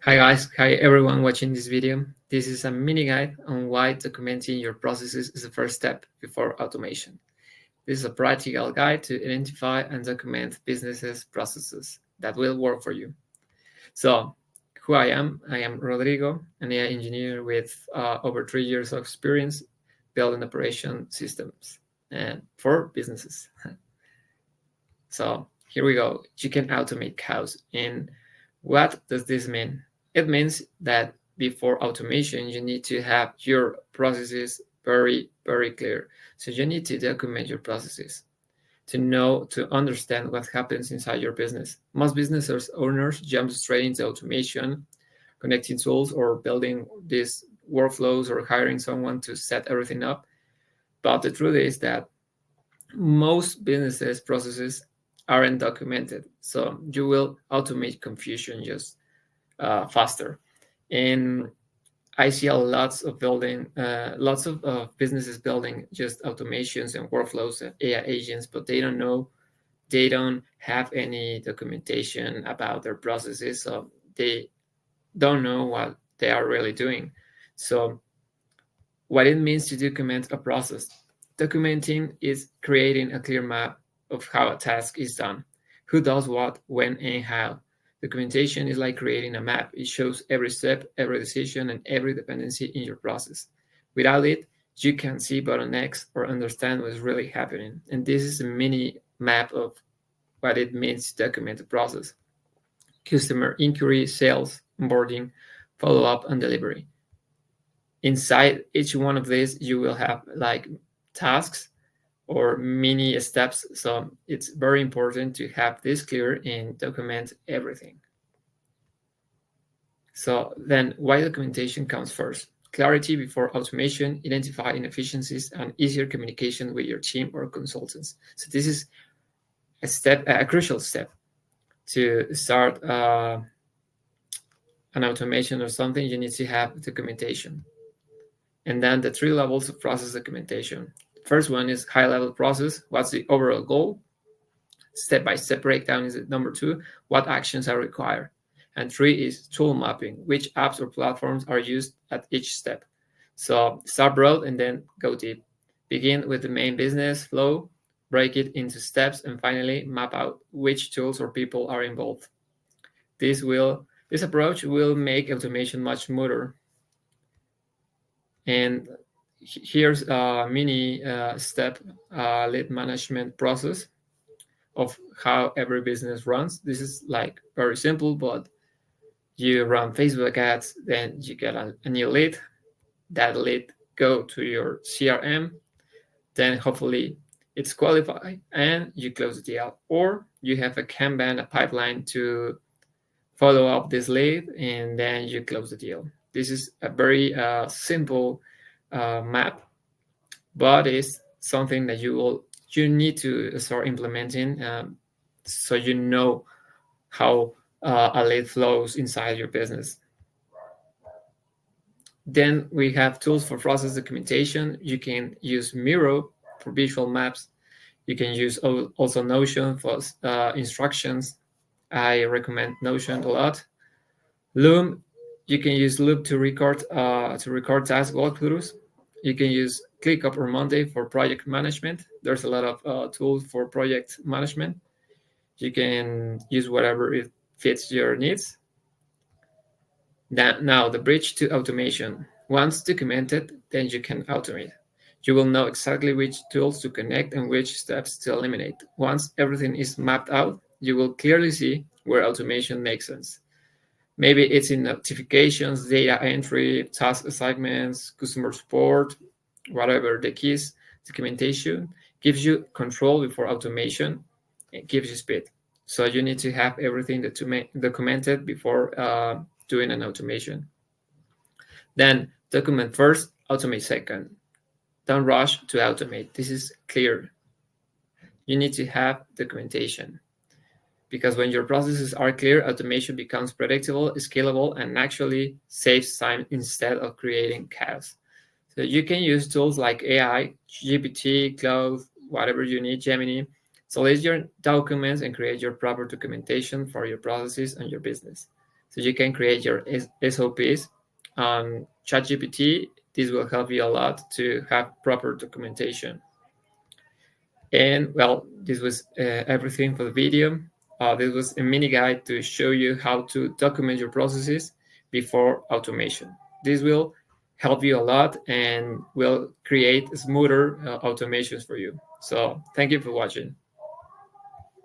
Hi guys, hi everyone watching this video. This is a mini guide on why documenting your processes is the first step before automation. This is a practical guide to identify and document businesses processes that will work for you. So, who I am Rodrigo, an AI engineer with over 3 years of experience building operation systems and for businesses. So here we go. You can automate cows. And what does this mean? It means that before automation, you need to have your processes very, very clear. So you need to document your processes to understand what happens inside your business. Most business owners jump straight into automation, connecting tools or building these workflows or hiring someone to set everything up. But the truth is that most businesses processes aren't documented, so you will automate confusion just faster. And I see lots of businesses building just automations and workflows and AI agents, but they don't have any documentation about their processes, so they don't know what they are really doing. So what it means to document a process. Documenting is creating a clear map of how a task is done, who does what, when, and how. Documentation is like creating a map. It shows every step, every decision, and every dependency in your process. Without it, you can't see bottlenecks or understand what's really happening. And this is a mini map of what it means to document the process. Customer inquiry, sales, onboarding, follow-up, and delivery. Inside each one of these, you will have like tasks or mini steps. So it's very important to have this clear and document everything. So then why documentation comes first? Clarity before automation, identify inefficiencies, and easier communication with your team or consultants. So this is a crucial step to start an automation or something. You need to have documentation. And then the 3 levels of process documentation. First one is high-level process. What's the overall goal? Step-by-step breakdown is number 2. What actions are required? And 3 is tool mapping. Which apps or platforms are used at each step? So start broad and then go deep. Begin with the main business flow, break it into steps, and finally map out which tools or people are involved. This approach will make automation much smoother. And here's a mini step lead management process of how every business runs. This is like very simple, but you run Facebook ads, then you get a new lead. That lead go to your CRM, then hopefully it's qualified and you close the deal. Or you have a Kanban, a pipeline to follow up this lead, and then you close the deal. This is a very simple map, but it's something that you need to start implementing, so you know how a lead flows inside your business. Then we have tools for process documentation. You can use Miro for visual maps. You can use also Notion for instructions. I recommend Notion a lot. Loom, you can use Loom to record task walkthroughs. You can use ClickUp or Monday for project management. There's a lot of tools for project management. You can use whatever it fits your needs. Now, the bridge to automation. Once documented, then you can automate. You will know exactly which tools to connect and which steps to eliminate. Once everything is mapped out, you will clearly see where automation makes sense. Maybe it's in notifications, data entry, task assignments, customer support, whatever the keys. Documentation gives you control before automation. It gives you speed. So you need to have everything documented before doing an automation. Then document first, automate second. Don't rush to automate. This is clear. You need to have documentation, because when your processes are clear, automation becomes predictable, scalable, and actually saves time instead of creating chaos. So you can use tools like AI, GPT, Cloud, whatever you need, Gemini. So list your documents and create your proper documentation for your processes and your business. so you can create your SOPs on ChatGPT. This will help you a lot to have proper documentation. And well, this was everything for the video. This was a mini guide to show you how to document your processes before automation. This will help you a lot and will create smoother automations for you. So thank you for watching.